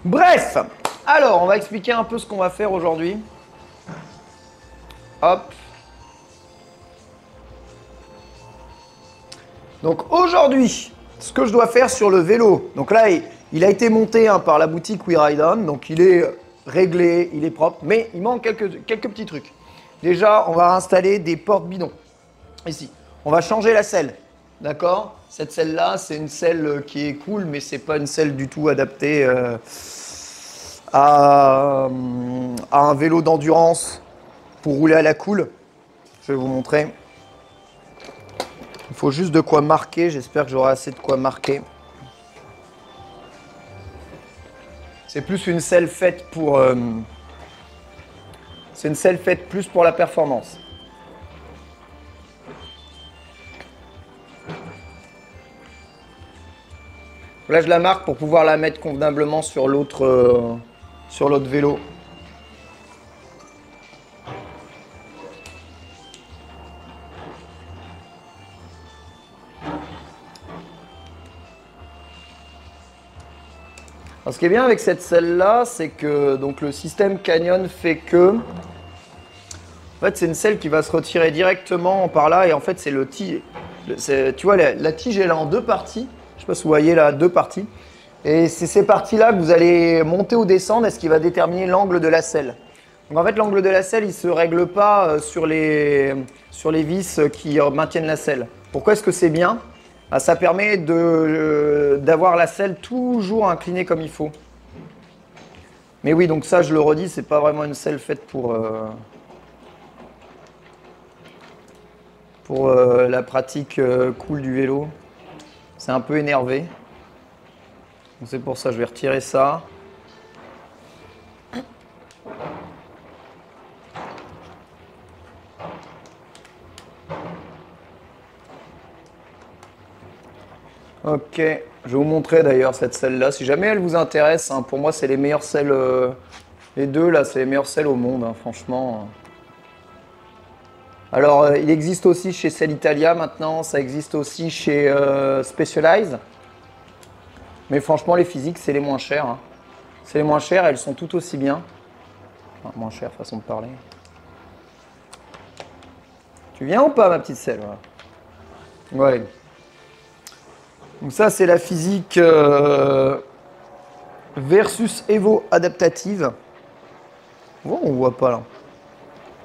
Bref, alors on va expliquer un peu ce qu'on va faire aujourd'hui. Hop. Donc aujourd'hui, ce que je dois faire sur le vélo, donc là il a été monté par la boutique WeRideOn, donc il est réglé, il est propre, mais il manque quelques petits trucs. Déjà, on va installer des portes bidons, ici. On va changer la selle, d'accord? Cette selle-là, c'est une selle qui est cool, mais c'est pas une selle du tout adaptée à un vélo d'endurance pour rouler à la cool. Je vais vous montrer. Il faut juste de quoi marquer. J'espère que j'aurai assez de quoi marquer. C'est plus une selle faite pour... c'est une selle faite plus pour la performance. Là, je la marque pour pouvoir la mettre convenablement sur l'autre vélo. Alors, ce qui est bien avec cette selle-là, c'est que donc, le système Canyon fait que... En fait, c'est une selle qui va se retirer directement par là. Et en fait, c'est le tige. Tu vois, la tige, elle est en deux parties. Je ne sais pas si vous voyez là, deux parties. Et c'est ces parties-là que vous allez monter ou descendre et ce qui va déterminer l'angle de la selle. Donc en fait, l'angle de la selle, il ne se règle pas sur les vis qui maintiennent la selle. Pourquoi est-ce que c'est bien? Ça permet d'avoir la selle toujours inclinée comme il faut. Mais oui, donc ça, je le redis, c'est pas vraiment une selle faite pour la pratique cool du vélo. C'est un peu énervé. Donc c'est pour ça, je vais retirer ça. Ok, je vais vous montrer d'ailleurs cette selle-là. Si jamais elle vous intéresse, hein, pour moi c'est les meilleures selles, les deux là, c'est les meilleures selles au monde, hein, franchement. Alors il existe aussi chez Selle Italia maintenant, ça existe aussi chez Specialized. Mais franchement les physiques c'est les moins chers. Hein. C'est les moins chers, elles sont tout aussi bien. Enfin, moins chères, façon de parler. Tu viens ou pas ma petite selle? Ouais. Donc ça, c'est la physique versus Evo adaptative. On voit pas là.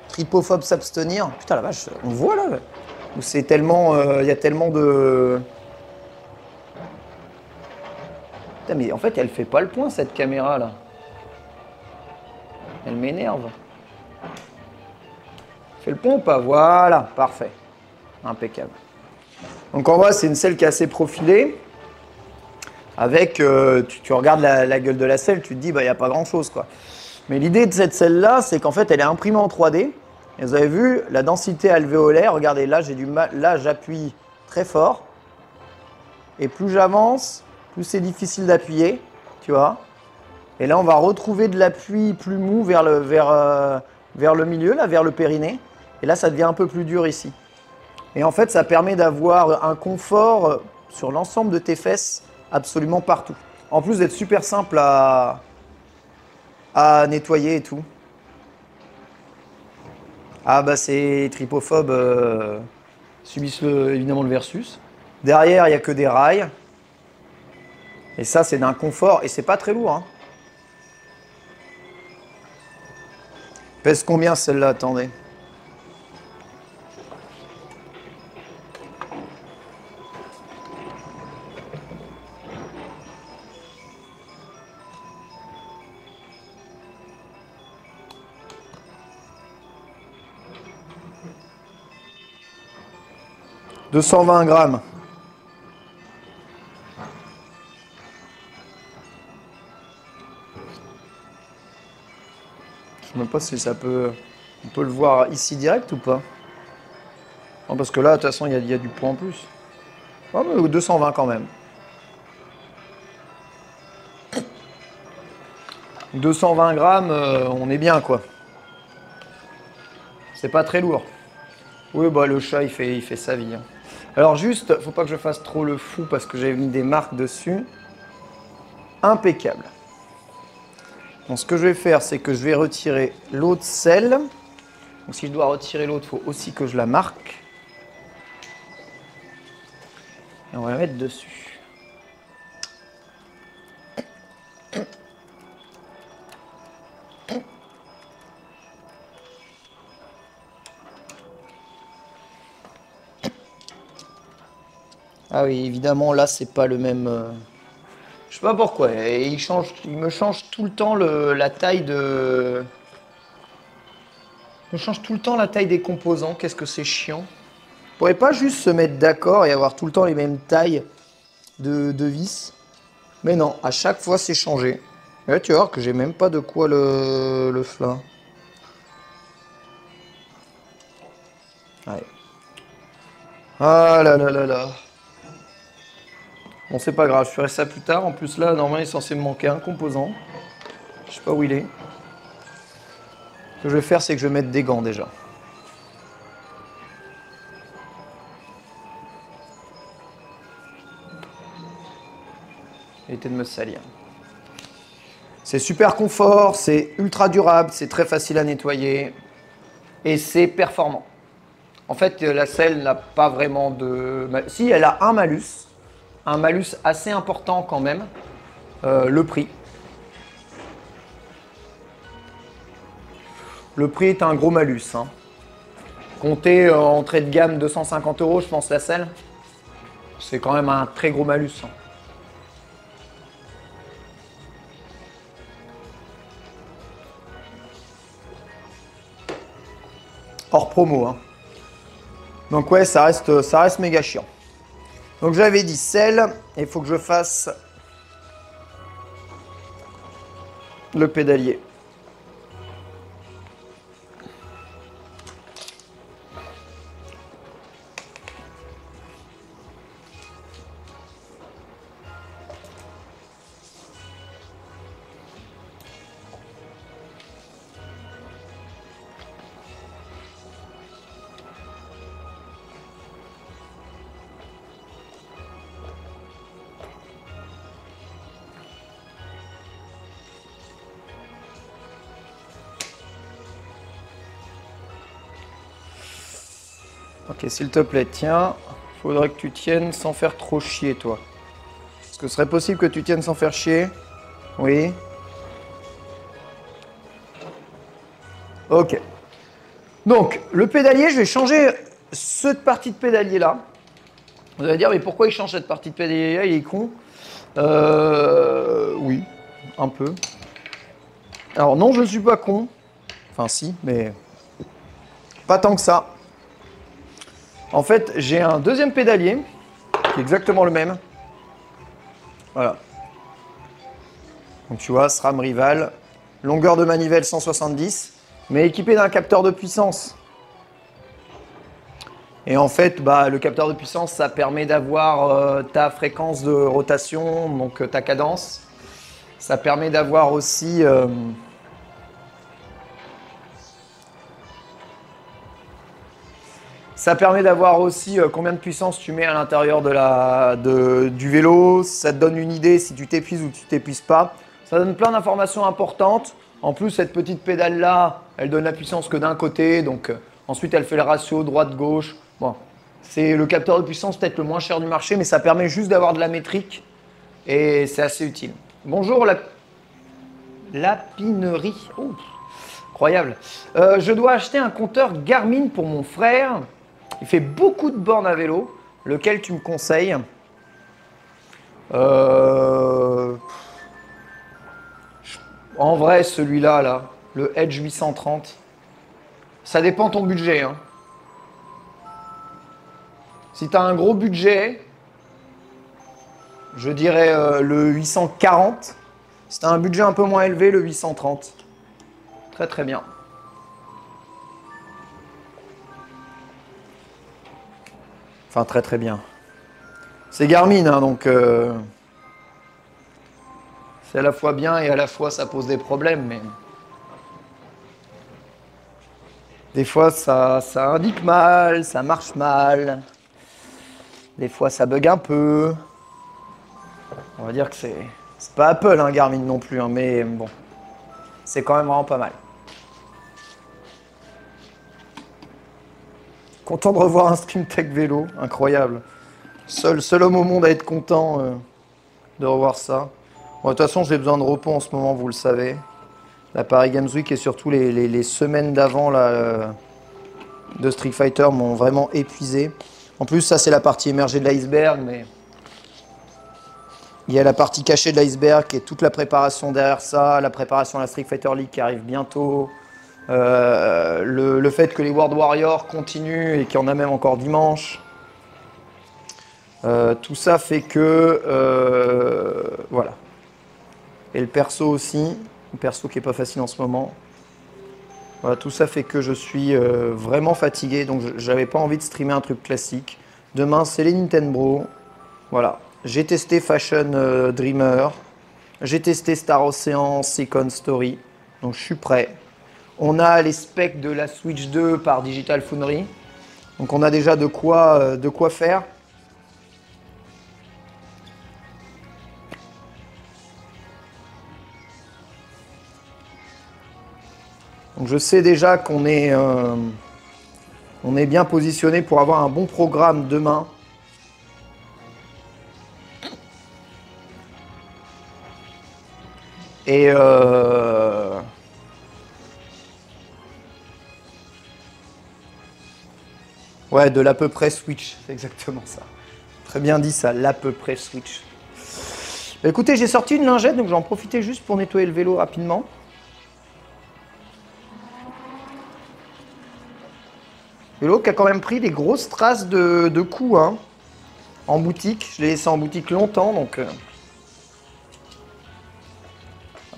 Tripophobe s'abstenir. Putain la vache, on voit là. Ou c'est tellement, il y a tellement de. Putain mais en fait, elle fait pas le point cette caméra là. Elle m'énerve. Fait le point ou pas? Voilà, parfait, impeccable. Donc en vrai, c'est une selle qui est assez profilée. Avec, tu regardes la gueule de la selle, tu te dis, bah, il n'y a pas grand-chose, quoi. Mais l'idée de cette selle-là, c'est qu'en fait, elle est imprimée en 3D. Et vous avez vu, la densité alvéolaire, regardez, là, j'ai du mal, là, j'appuie très fort. Et plus j'avance, plus c'est difficile d'appuyer, tu vois. Et là, on va retrouver de l'appui plus mou vers le milieu, là, vers le périnée. Et là, ça devient un peu plus dur ici. Et en fait, ça permet d'avoir un confort sur l'ensemble de tes fesses absolument partout. En plus d'être super simple à nettoyer et tout. Ah bah c'est tripophobes subissent évidemment le versus. Derrière, il n'y a que des rails. Et ça, c'est d'un confort. Et c'est pas très lourd. Hein. Pèse combien celle-là? Attendez. « 220 grammes. » Je ne sais même pas si ça peut... On peut le voir ici direct ou pas? Non, parce que là, de toute façon, il y a du poids en plus. Oh, mais 220 quand même. 220 grammes, on est bien, quoi. C'est pas très lourd. Oui, bah le chat, il fait sa vie. Hein. Alors juste, faut pas que je fasse trop le fou parce que j'ai mis des marques dessus. Impeccable. Donc ce que je vais faire, c'est que je vais retirer l'autre selle. Donc si je dois retirer l'autre, il faut aussi que je la marque. Et on va la mettre dessus. Ah oui, évidemment, là, c'est pas le même... Je sais pas pourquoi. Et il me change tout le temps la taille de... Il me change tout le temps la taille des composants. Qu'est-ce que c'est chiant. On pourrait pas juste se mettre d'accord et avoir tout le temps les mêmes tailles de vis. Mais non, à chaque fois, c'est changé. Et là, tu vas voir que j'ai même pas de quoi le flin. Ouais. Ah là là là là. Bon, c'est pas grave, je ferai ça plus tard. En plus, là, normalement, il est censé me manquer un composant. Je sais pas où il est. Ce que je vais faire, c'est que je vais mettre des gants déjà. Éviter de me salir. C'est super confort, c'est ultra durable, c'est très facile à nettoyer et c'est performant. En fait, la selle n'a pas vraiment de... Si, elle a un malus assez important quand même, le prix. Le prix est un gros malus. Hein. Comptez entrée de gamme 250 €, je pense, la selle. C'est quand même un très gros malus. Hein. Hors promo. Hein. Donc ouais, ça reste méga chiant. Donc j'avais dit selle, il faut que je fasse le pédalier. Ok, s'il te plaît, tiens, faudrait que tu tiennes sans faire trop chier, toi. Est-ce que ce serait possible que tu tiennes sans faire chier? Oui. Ok. Donc, le pédalier, je vais changer cette partie de pédalier là. Vous allez dire, mais pourquoi il change cette partie de pédalier là? Il est con. Oui, un peu. Alors non, je ne suis pas con. Enfin si, mais pas tant que ça. En fait, j'ai un deuxième pédalier qui est exactement le même. Voilà. Donc tu vois, SRAM Rival, longueur de manivelle 170, mais équipé d'un capteur de puissance. Et en fait, le capteur de puissance, ça permet d'avoir ta fréquence de rotation, donc ta cadence. Ça permet d'avoir aussi... combien de puissance tu mets à l'intérieur du vélo. Ça te donne une idée si tu t'épuises ou tu t'épuises pas. Ça donne plein d'informations importantes. En plus, cette petite pédale-là, elle donne la puissance que d'un côté. Donc ensuite, elle fait le ratio droite-gauche. Bon, c'est le capteur de puissance peut-être le moins cher du marché, mais ça permet juste d'avoir de la métrique. Et c'est assez utile. Bonjour, Lapinerie. Oh, incroyable. Je dois acheter un compteur Garmin pour mon frère. Il fait beaucoup de bornes à vélo. Lequel tu me conseilles? En vrai, celui-là, là, le Edge 830. Ça dépend de ton budget. Hein. Si tu as un gros budget, je dirais le 840. Si tu as un budget un peu moins élevé, le 830. Très très bien. Enfin, très très bien. C'est Garmin, hein, donc c'est à la fois bien et à la fois ça pose des problèmes. Mais des fois, ça indique mal, ça marche mal. Des fois, ça bug un peu. On va dire que c'est pas Apple, hein, Garmin non plus, hein, mais bon. c'est quand même vraiment pas mal. Content de revoir un stream tech vélo, incroyable. Seul homme au monde à être content de revoir ça. Bon, de toute façon, j'ai besoin de repos en ce moment, vous le savez. La Paris Games Week et surtout les semaines d'avant de Street Fighter m'ont vraiment épuisé. En plus, ça c'est la partie émergée de l'iceberg, mais il y a la partie cachée de l'iceberg qui est toute la préparation derrière ça, la préparation à la Street Fighter League qui arrive bientôt, le fait que les World Warriors continuent et qu'il y en a même encore dimanche. Tout ça fait que voilà. Et le perso aussi, le perso qui est pas facile en ce moment. Voilà, tout ça fait que je suis vraiment fatigué, donc j'avais pas envie de streamer un truc classique. Demain, c'est les Nintendo. Voilà. J'ai testé Fashion Dreamer. J'ai testé Star Ocean Second Story. Donc je suis prêt. On a les specs de la Switch 2 par Digital Foundry. Donc on a déjà de quoi faire. Donc je sais déjà qu'on est bien positionné pour avoir un bon programme demain. Et ouais, de l'à peu près Switch, c'est exactement ça. Très bien dit ça, l'à peu près Switch. Écoutez, j'ai sorti une lingette, donc j'en profitais juste pour nettoyer le vélo rapidement. Vélo qui a quand même pris des grosses traces de coups hein, en boutique. Je l'ai laissé en boutique longtemps, donc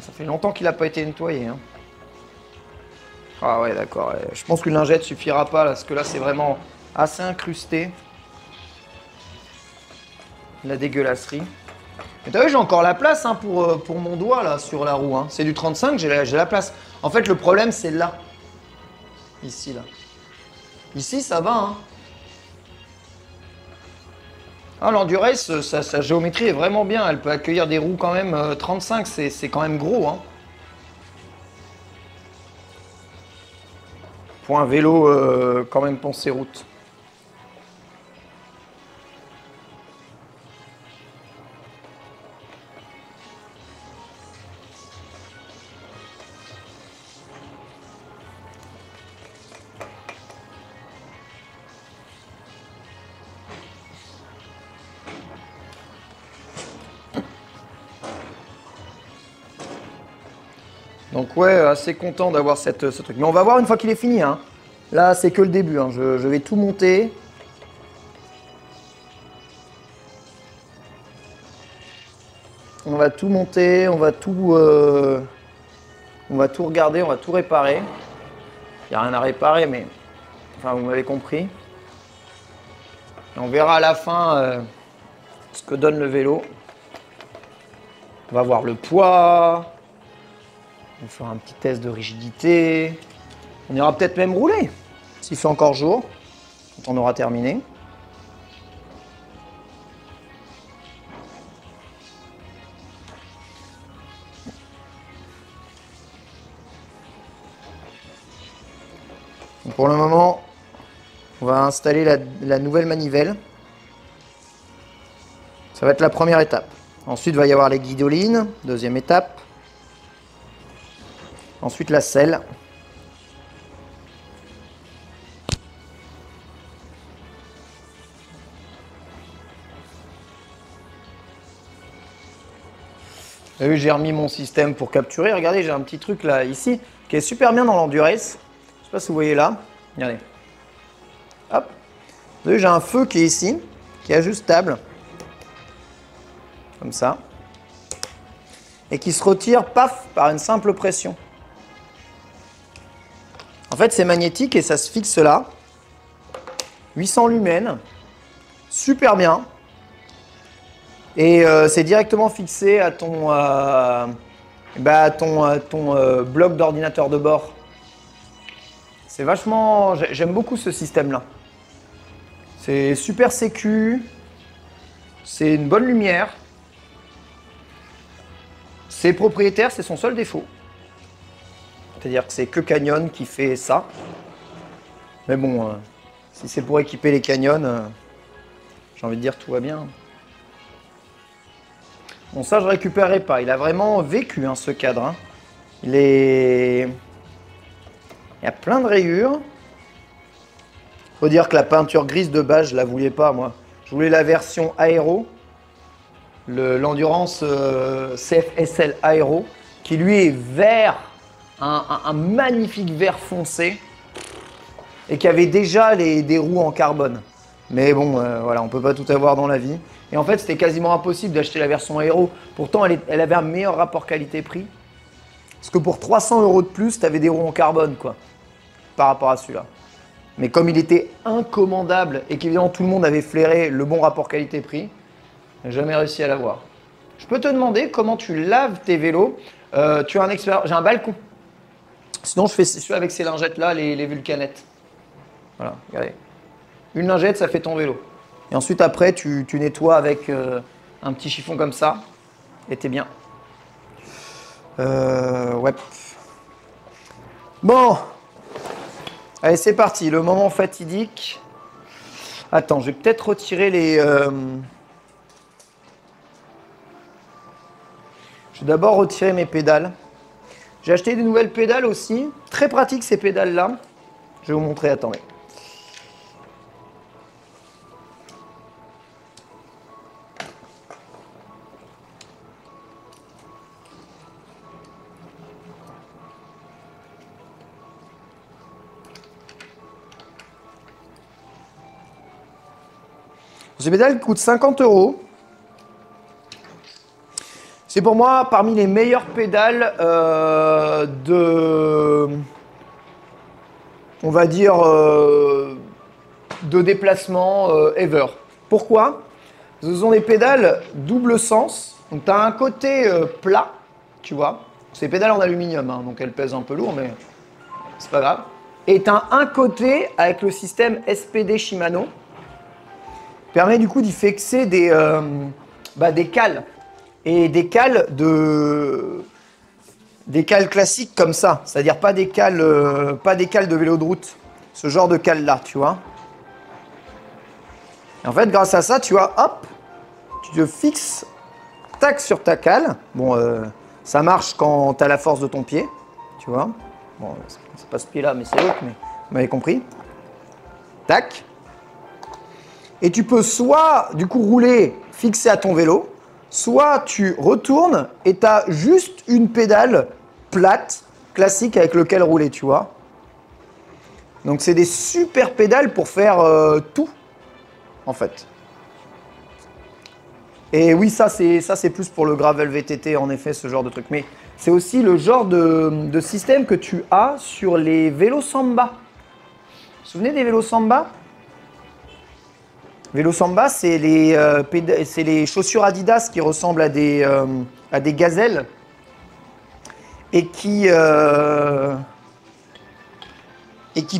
ça fait longtemps qu'il n'a pas été nettoyé. Hein. Ah ouais, d'accord. Je pense qu'une lingette suffira pas, là, parce que là, c'est vraiment assez incrusté. La dégueulasserie. Mais t'as vu, j'ai encore la place hein, pour mon doigt, là, sur la roue. Hein. C'est du 35, j'ai la place. En fait, le problème, c'est là. Ici, là. Ici, ça va. Hein. Ah, l'Endurace, sa géométrie est vraiment bien. Elle peut accueillir des roues quand même 35, c'est quand même gros. Hein. Pour un vélo quand même pensé route. Donc ouais, assez content d'avoir ce truc. Mais on va voir une fois qu'il est fini. Hein. Là, c'est que le début. Hein. Je vais tout monter. On va tout monter, on va tout regarder, on va tout réparer. Il n'y a rien à réparer, mais enfin, vous m'avez compris. Et on verra à la fin ce que donne le vélo. On va voir le poids. On va faire un petit test de rigidité. On ira peut-être même rouler, s'il fait encore jour, quand on aura terminé. Donc pour le moment, on va installer la nouvelle manivelle. Ça va être la première étape. Ensuite, il va y avoir les guidolines, deuxième étape. Ensuite, la selle. Vous avez vu, j'ai remis mon système pour capturer. Regardez, j'ai un petit truc là, ici, qui est super bien dans l'Endurace. Je sais pas si vous voyez là. Regardez. Hop. Vous avez vu, j'ai un feu qui est ici, qui est ajustable. Comme ça. Et qui se retire, paf, par une simple pression. En fait, c'est magnétique et ça se fixe là. 800 lumens. Super bien. Et c'est directement fixé à ton bloc d'ordinateur de bord. C'est vachement... J'aime beaucoup ce système-là. C'est super sécu. C'est une bonne lumière. C'est propriétaire, c'est son seul défaut. C'est-à-dire que c'est que Canyon qui fait ça. Mais bon, si c'est pour équiper les Canyon, j'ai envie de dire tout va bien. Bon, ça, je récupérerai pas. Il a vraiment vécu, hein, ce cadre. Hein. Il y a plein de rayures. Faut dire que la peinture grise de base, je la voulais pas, moi. Je voulais la version aéro. L'Endurance CFSL Aéro, qui lui est vert, un magnifique vert foncé, et qui avait déjà des roues en carbone. Mais bon, voilà, on peut pas tout avoir dans la vie. Et en fait, c'était quasiment impossible d'acheter la version aéro. Pourtant, elle avait un meilleur rapport qualité-prix. Parce que pour 300 € de plus, tu avais des roues en carbone, quoi, par rapport à celui-là. Mais comme il était incommandable et qu'évidemment tout le monde avait flairé le bon rapport qualité-prix, j'ai jamais réussi à l'avoir. Je peux te demander comment tu laves tes vélos. Tu as un expert. J'ai un balcon. Sinon, je fais celui avec ces lingettes-là, les vulcanettes. Voilà, regardez. Une lingette, ça fait ton vélo. Et ensuite, après, tu nettoies avec un petit chiffon comme ça. Et t'es bien. Ouais. Bon. Allez, c'est parti. Le moment fatidique. Attends, je vais peut-être retirer les... Je vais d'abord retirer mes pédales. J'ai acheté des nouvelles pédales aussi. Très pratique ces pédales-là. Je vais vous montrer, attendez. Ces pédales coûtent 50 €. C'est pour moi parmi les meilleures pédales on va dire, de déplacement ever. Pourquoi? Ce sont des pédales double sens. Donc tu as un côté plat, tu vois. C'est des pédales en aluminium, hein, donc elles pèsent un peu lourd, mais c'est pas grave. Et tu as un côté avec le système SPD Shimano. Permet du coup d'y fixer des cales. Et des cales classiques comme ça. C'est-à-dire pas des cales de vélo de route. Ce genre de cales là, tu vois. Et en fait, grâce à ça, tu vois, hop, tu te fixes, tac, sur ta cale. Bon, ça marche quand tu as la force de ton pied, tu vois. Bon, c'est pas ce pied-là, mais c'est l'autre, mais vous m'avez compris. Tac. Et tu peux soit, du coup, rouler fixé à ton vélo, soit tu retournes et tu as juste une pédale plate, classique, avec lequel rouler, tu vois. Donc, c'est des super pédales pour faire tout, en fait. Et oui, ça, c'est plus pour le gravel VTT, en effet, ce genre de truc. Mais c'est aussi le genre de système que tu as sur les vélos Samba. Vous vous souvenez des vélos Samba ? Vélo Samba, c'est les chaussures Adidas qui ressemblent à des gazelles et qui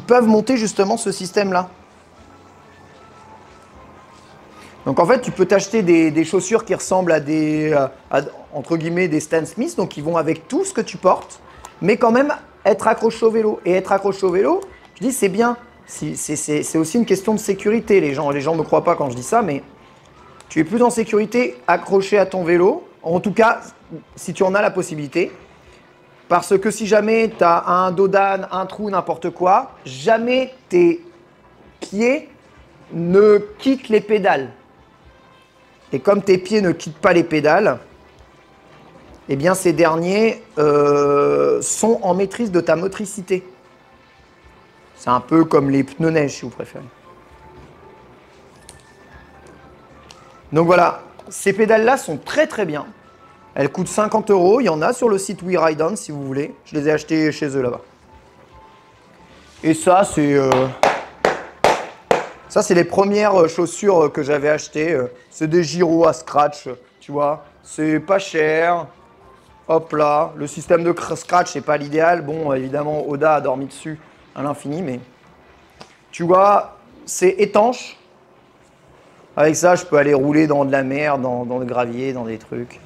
peuvent monter justement ce système-là. Donc en fait, tu peux t'acheter des chaussures qui ressemblent à entre guillemets, des Stan Smith, donc qui vont avec tout ce que tu portes, mais quand même être accroché au vélo. Et être accroché au vélo, je dis, c'est bien. C'est aussi une question de sécurité. Les gens ne me croient pas quand je dis ça, mais tu es plus en sécurité accroché à ton vélo, en tout cas, si tu en as la possibilité. Parce que si jamais tu as un dos d'âne, un trou, n'importe quoi, jamais tes pieds ne quittent les pédales. Et comme tes pieds ne quittent pas les pédales, eh bien ces derniers sont en maîtrise de ta motricité. C'est un peu comme les pneus neige, si vous préférez. Donc voilà, ces pédales-là sont très très bien. Elles coûtent 50 €. Il y en a sur le site WeRideOn si vous voulez. Je les ai achetées chez eux là-bas. Et ça, c'est les premières chaussures que j'avais achetées. C'est des gyros à scratch, tu vois. C'est pas cher. Hop là. Le système de scratch, c'est pas l'idéal. Bon, évidemment, Oda a dormi dessus à l'infini, mais tu vois, c'est étanche. Avec ça, je peux aller rouler dans de la mer, dans le gravier, dans des trucs.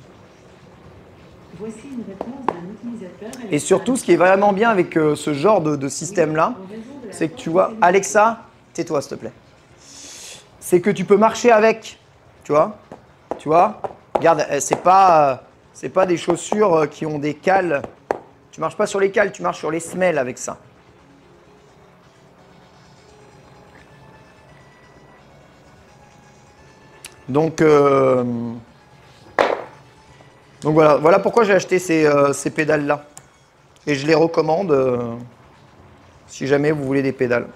Voici une réponse d'un utilisateur. Et surtout, ce qui est vraiment bien avec ce genre de système-là, c'est que tu vois, Alexa, tais-toi s'il te plaît. C'est que tu peux marcher avec, tu vois. Tu vois, regarde, c'est pas des chaussures qui ont des cales. Tu marches pas sur les cales, tu marches sur les semelles avec ça. Donc voilà pourquoi j'ai acheté ces pédales-là. Et je les recommande si jamais vous voulez des pédales.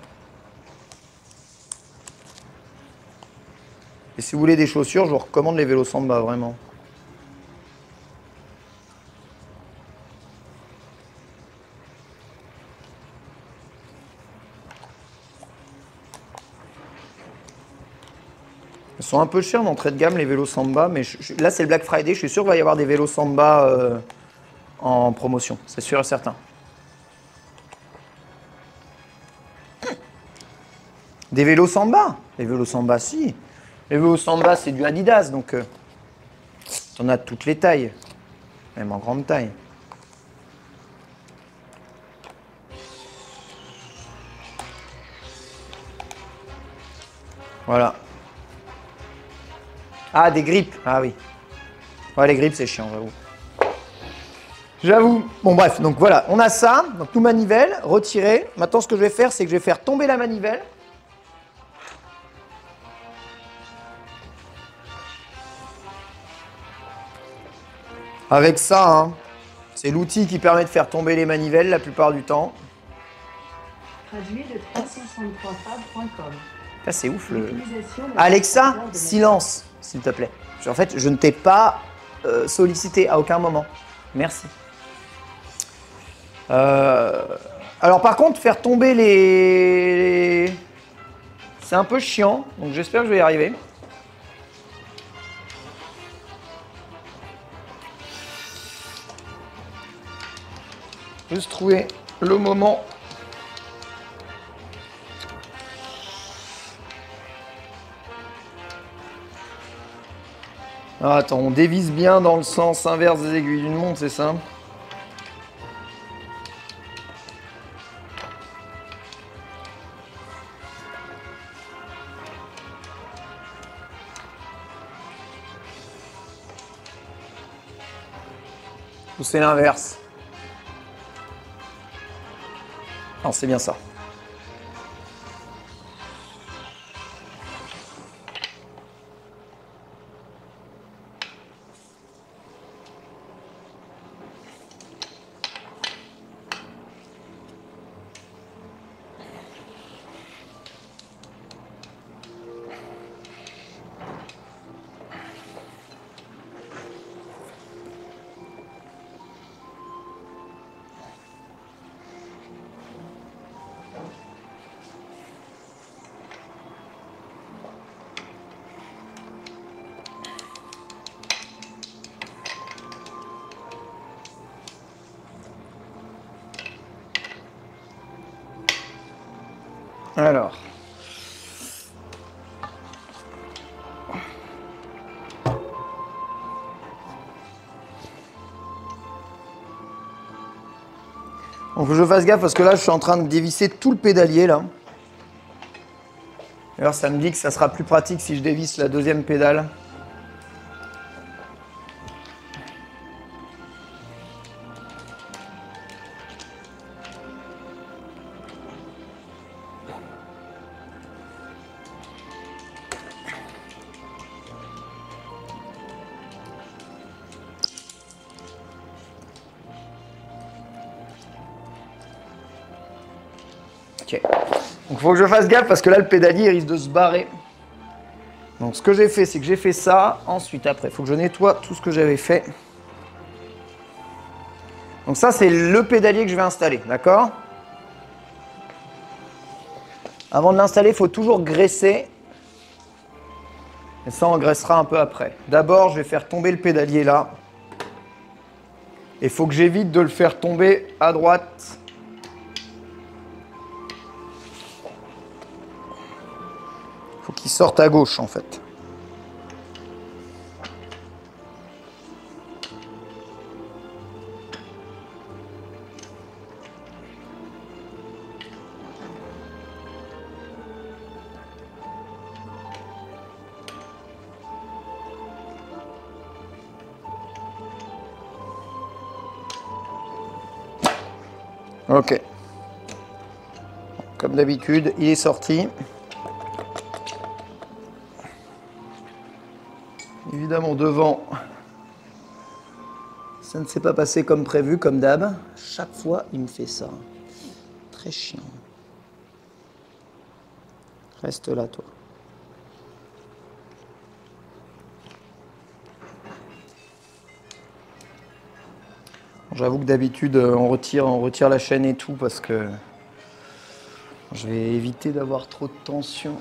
Et si vous voulez des chaussures, je vous recommande les vélos Samba, vraiment. Ils sont un peu chers d'entrée de gamme, les vélos Samba, mais là, c'est le Black Friday. Je suis sûr qu'il va y avoir des vélos Samba en promotion. C'est sûr et certain. Des vélos Samba? Les vélos Samba, si. Les vélos Samba, c'est du Adidas, donc tu en as de toutes les tailles, même en grande taille. Voilà. Ah, des grippes. Ah oui. Ouais, les grippes, c'est chiant, j'avoue. J'avoue. Bon, bref, donc voilà, on a ça. Donc, tout manivelle, retiré. Maintenant, ce que je vais faire, c'est que je vais faire tomber la manivelle. Avec ça, hein, c'est l'outil qui permet de faire tomber les manivelles la plupart du temps. Traduit de 363fab.com. Ça, c'est ouf. Alexa, silence, s'il te plaît. En fait, je ne t'ai pas sollicité à aucun moment. Merci. Alors, par contre, faire tomber les... C'est un peu chiant, donc j'espère que je vais y arriver. Juste trouver le moment. Alors, attends, on dévisse bien dans le sens inverse des aiguilles d'une montre, c'est ça? Ou c'est l'inverse? Non, c'est bien ça. Alors. Donc, faut que je fasse gaffe parce que là, je suis en train de dévisser tout le pédalier, là. D'ailleurs, ça me dit que ça sera plus pratique si je dévisse la deuxième pédale. Ok. Donc il faut que je fasse gaffe parce que là le pédalier il risque de se barrer. Donc ce que j'ai fait, c'est que j'ai fait ça. Ensuite, après, il faut que je nettoie tout ce que j'avais fait. Donc ça, c'est le pédalier que je vais installer, d'accord? Avant de l'installer, il faut toujours graisser. Et ça, on graissera un peu après. D'abord, je vais faire tomber le pédalier là. Et il faut que j'évite de le faire tomber à droite. Il faut qu'il sorte à gauche, en fait. Ok. Comme d'habitude, il est sorti. Évidemment, devant, ça ne s'est pas passé comme prévu, comme d'hab. Chaque fois, il me fait ça. Très chiant. Reste là, toi. J'avoue que d'habitude, on retire la chaîne et tout parce que je vais éviter d'avoir trop de tension.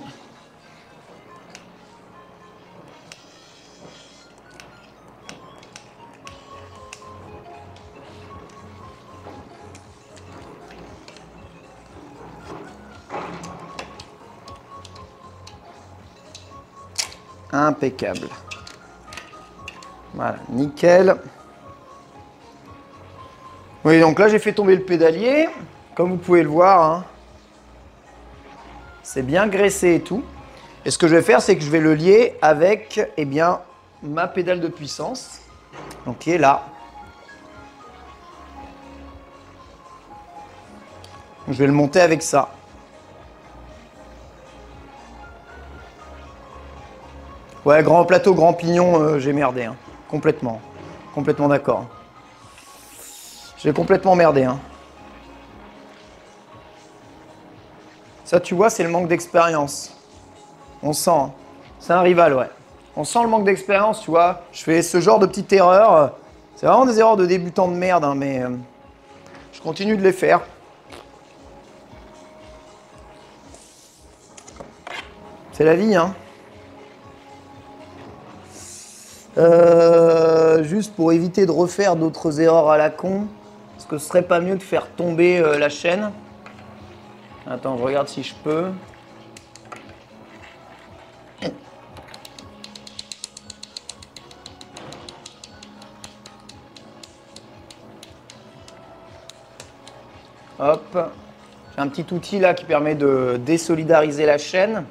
Impeccable. Voilà, nickel. Oui, donc là, j'ai fait tomber le pédalier. Comme vous pouvez le voir, hein, c'est bien graissé et tout. Et ce que je vais faire, c'est que je vais le lier avec, eh bien, ma pédale de puissance. Donc, qui est là. Je vais le monter avec ça. Ouais, grand plateau, grand pignon, j'ai merdé. Hein. Complètement. Complètement d'accord. J'ai complètement merdé. Hein. Ça, tu vois, c'est le manque d'expérience. On sent. Hein. C'est un rival, ouais. On sent le manque d'expérience, tu vois. Je fais ce genre de petites erreurs. C'est vraiment des erreurs de débutants de merde, hein, mais je continue de les faire. C'est la vie, hein. Juste pour éviter de refaire d'autres erreurs à la con, est-ce que ce serait pas mieux de faire tomber la chaîne? Attends, je regarde si je peux. Hop. J'ai un petit outil là qui permet de désolidariser la chaîne.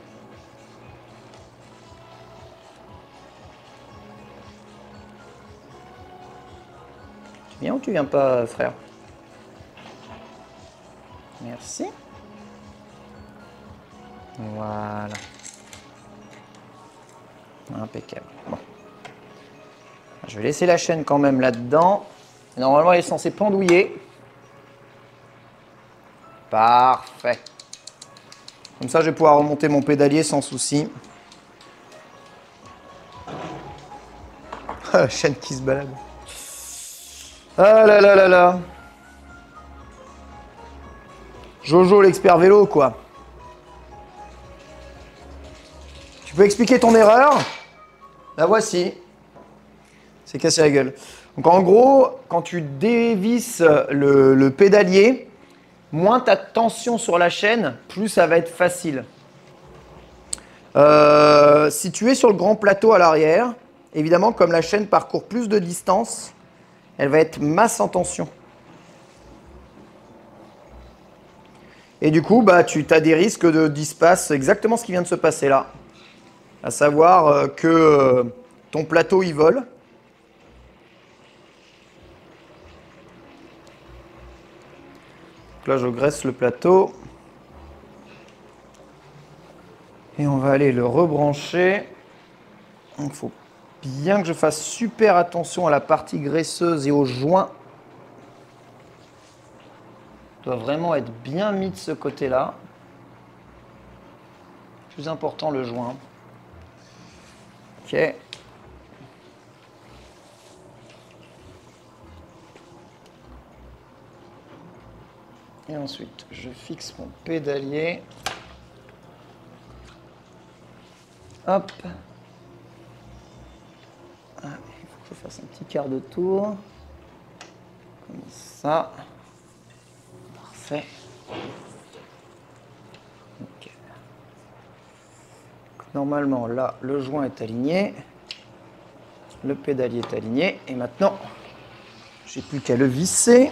Tu viens ou tu viens pas, frère? Merci. Voilà. Impeccable. Bon. Je vais laisser la chaîne quand même là-dedans. Normalement, elle est censée pendouiller. Parfait. Comme ça, je vais pouvoir remonter mon pédalier sans souci. Ah, la chaîne qui se balade. Ah là là là là. Jojo, l'expert vélo, quoi. Tu peux expliquer ton erreur? La voici. C'est cassé la gueule. Donc en gros, quand tu dévisses le pédalier, moins tu as de tension sur la chaîne, plus ça va être facile. Si tu es sur le grand plateau à l'arrière, évidemment, comme la chaîne parcourt plus de distance, elle va être masse en tension. Et du coup, bah, tu as des risques d'il se passe exactement ce qui vient de se passer là. À savoir que ton plateau, il vole. Donc là, je graisse le plateau. Et on va aller le rebrancher. Il faut bien que je fasse super attention à la partie graisseuse et aux joints. Il doit vraiment être bien mis de ce côté-là. Plus important, le joint. Ok. Et ensuite, je fixe mon pédalier. Hop. Ah, il faut que je fasse un petit quart de tour. Comme ça. Parfait. Okay. Normalement, là, le joint est aligné. Le pédalier est aligné. Et maintenant, j'ai plus qu'à le visser.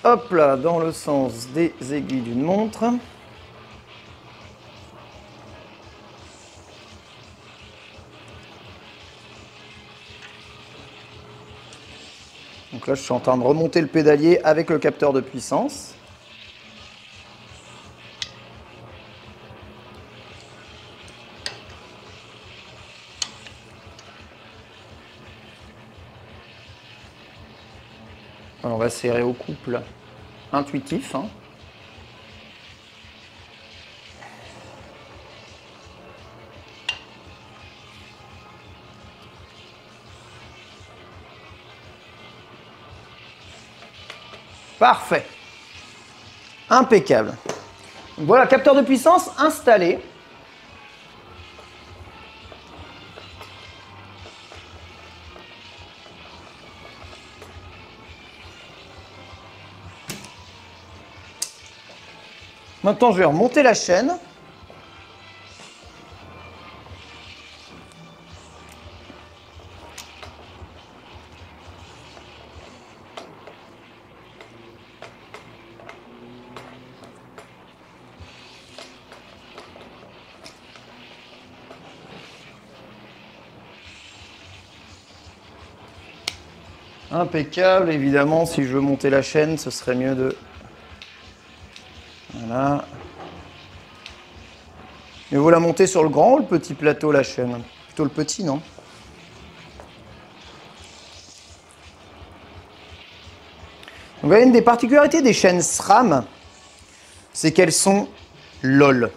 Hop là, dans le sens des aiguilles d'une montre. Donc là, je suis en train de remonter le pédalier avec le capteur de puissance. Alors, on va serrer au couple intuitif. Hein. Parfait. Impeccable. Donc voilà, capteur de puissance installé. Maintenant, je vais remonter la chaîne. Impeccable, évidemment, si je veux monter la chaîne, ce serait mieux de... Voilà. Mais vous la montez sur le grand ou le petit plateau, la chaîne? Plutôt le petit, non? Donc, voilà, une des particularités des chaînes SRAM, c'est qu'elles sont LOL,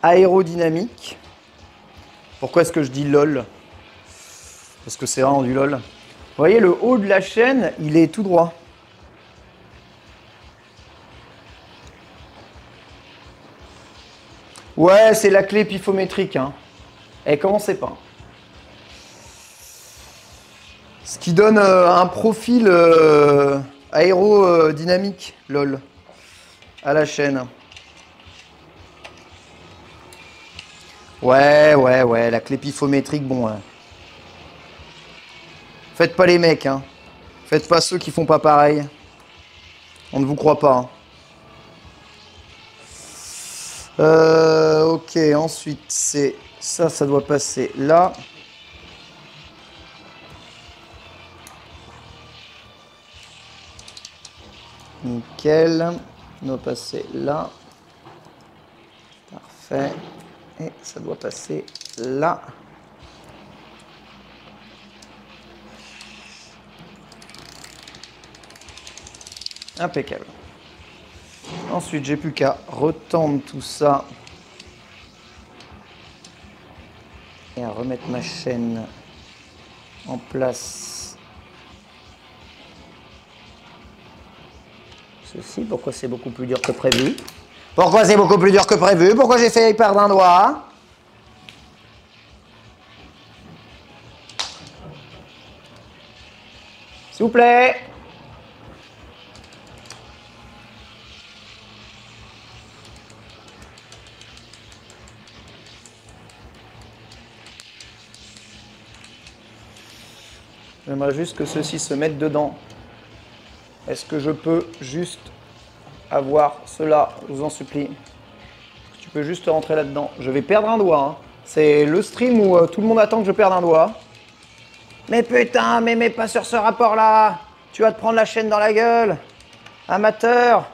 aérodynamiques. Pourquoi est-ce que je dis LOL? Parce que c'est vraiment du LOL. Vous voyez, le haut de la chaîne, il est tout droit. Ouais, c'est la clé pifométrique. Hein. Et commencez pas. Ce qui donne un profil aérodynamique, lol, à la chaîne. Ouais, la clé pifométrique, bon. Faites pas les mecs, hein. Faites pas ceux qui font pas pareil. On ne vous croit pas. Hein. Ok, ensuite, c'est ça, ça doit passer là. Nickel. Ça doit passer là. Parfait. Et ça doit passer là. Impeccable. Ensuite, j'ai plus qu'à retendre tout ça et à remettre ma chaîne en place. Ceci, pourquoi c'est beaucoup plus dur que prévu? Pourquoi c'est beaucoup plus dur que prévu? Pourquoi j'ai fait perdre un doigt? S'il vous plaît. J'aimerais juste que ceci se mette dedans. Est-ce que je peux juste avoir cela? Je vous en supplie. Tu peux juste rentrer là-dedans. Je vais perdre un doigt. Hein. C'est le stream où tout le monde attend que je perde un doigt. Mais putain, mais mets pas sur ce rapport-là. Tu vas te prendre la chaîne dans la gueule. Amateur.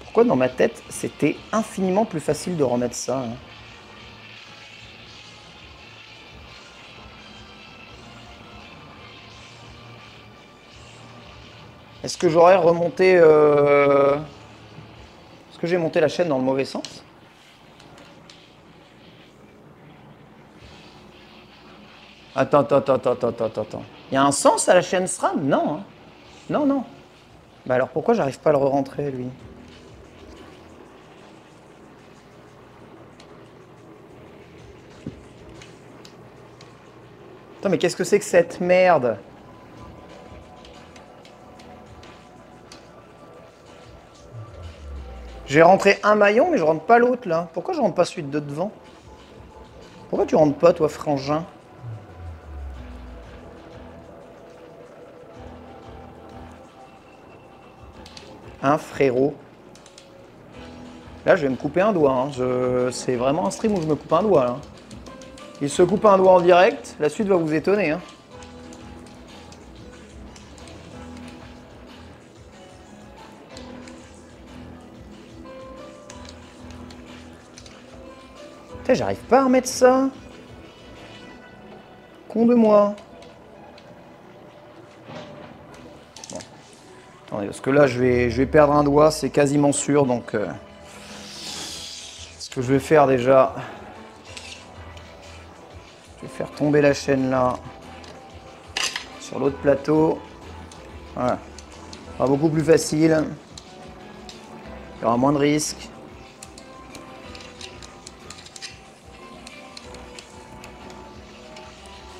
Pourquoi dans ma tête, c'était infiniment plus facile de remettre ça hein. Est-ce que j'aurais remonté... Est-ce que j'ai monté la chaîne dans le mauvais sens? Attends. Il y a un sens à la chaîne SRAM? Non. Hein. Non. Bah alors pourquoi j'arrive pas à le re-rentrer, lui? Attends, mais qu'est-ce que c'est que cette merde? J'ai rentré un maillon, mais je rentre pas l'autre, là. Pourquoi je rentre pas celui de devant? Pourquoi tu rentres pas, toi, frangin? Hein, frérot? Là, je vais me couper un doigt. Hein. C'est vraiment un stream où je me coupe un doigt, là. Il se coupe un doigt en direct. La suite va vous étonner. Hein. Putain, j'arrive pas à remettre ça. Con de moi. Bon. Attendez, parce que là, je vais perdre un doigt, c'est quasiment sûr. Donc, ce que je vais faire déjà, je vais faire tomber la chaîne là, sur l'autre plateau. Voilà. Ça sera beaucoup plus facile. Il y aura moins de risques.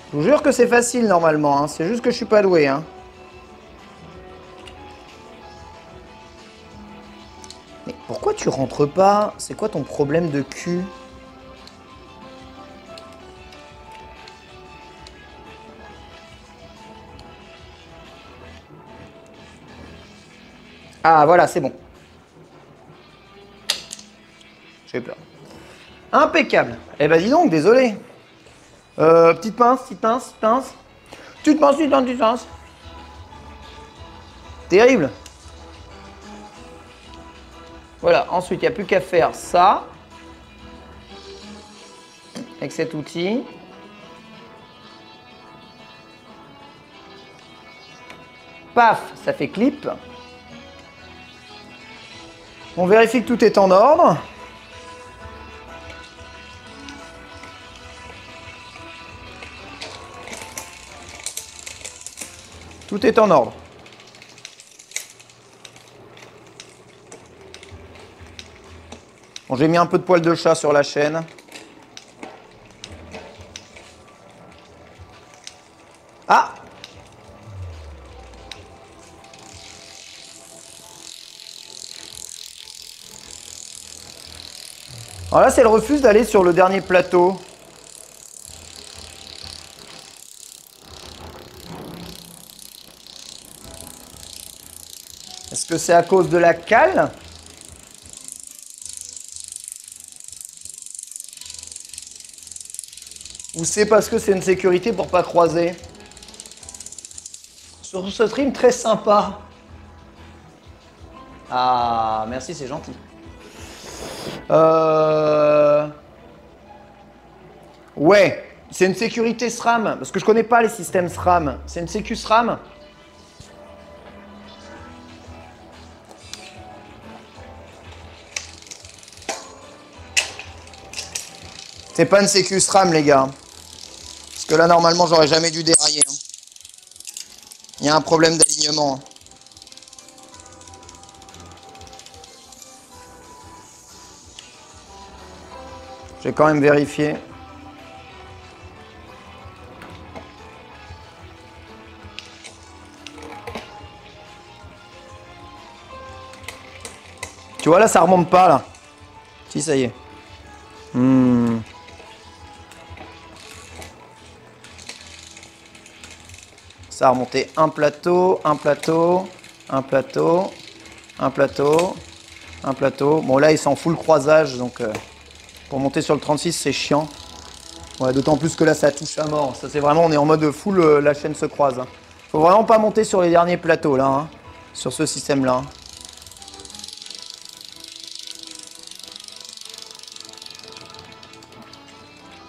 Je vous jure que c'est facile normalement, hein. C'est juste que je suis pas doué. Hein. Mais pourquoi tu rentres pas? C'est quoi ton problème de cul? Ah voilà, c'est bon. J'ai peur. Impeccable. Eh ben dis donc, désolé. Petite pince, petite pince, petite pince. Petite pince, petite pince, petite pince. Terrible. Voilà, ensuite, il n'y a plus qu'à faire ça. Avec cet outil. Paf, ça fait clip. On vérifie que tout est en ordre. Tout est en ordre. Bon, j'ai mis un peu de poil de chat sur la chaîne. Ah! Alors là, c'est le refus d'aller sur le dernier plateau. Est-ce que c'est à cause de la cale? Ou c'est parce que c'est une sécurité pour pas croiser? Sur ce stream très sympa. Ah, merci, c'est gentil. Ouais, c'est une sécurité SRAM, parce que je connais pas les systèmes SRAM. C'est une sécu SRAM? C'est pas une sécu SRAM, les gars. Parce que là, normalement, j'aurais jamais dû dérailler. Hein. Il y a un problème d'alignement. J'ai quand même vérifié. Tu vois, là, ça remonte pas, là. Si, ça y est. Ça a remonté un plateau, un plateau, un plateau, un plateau, un plateau. Bon, là, il s'en fout le croisage, donc pour monter sur le 36, c'est chiant. Ouais, d'autant plus que là, ça touche à mort. Ça, c'est vraiment, on est en mode full, la chaîne se croise. Hein. Faut vraiment pas monter sur les derniers plateaux, là, hein, sur ce système-là.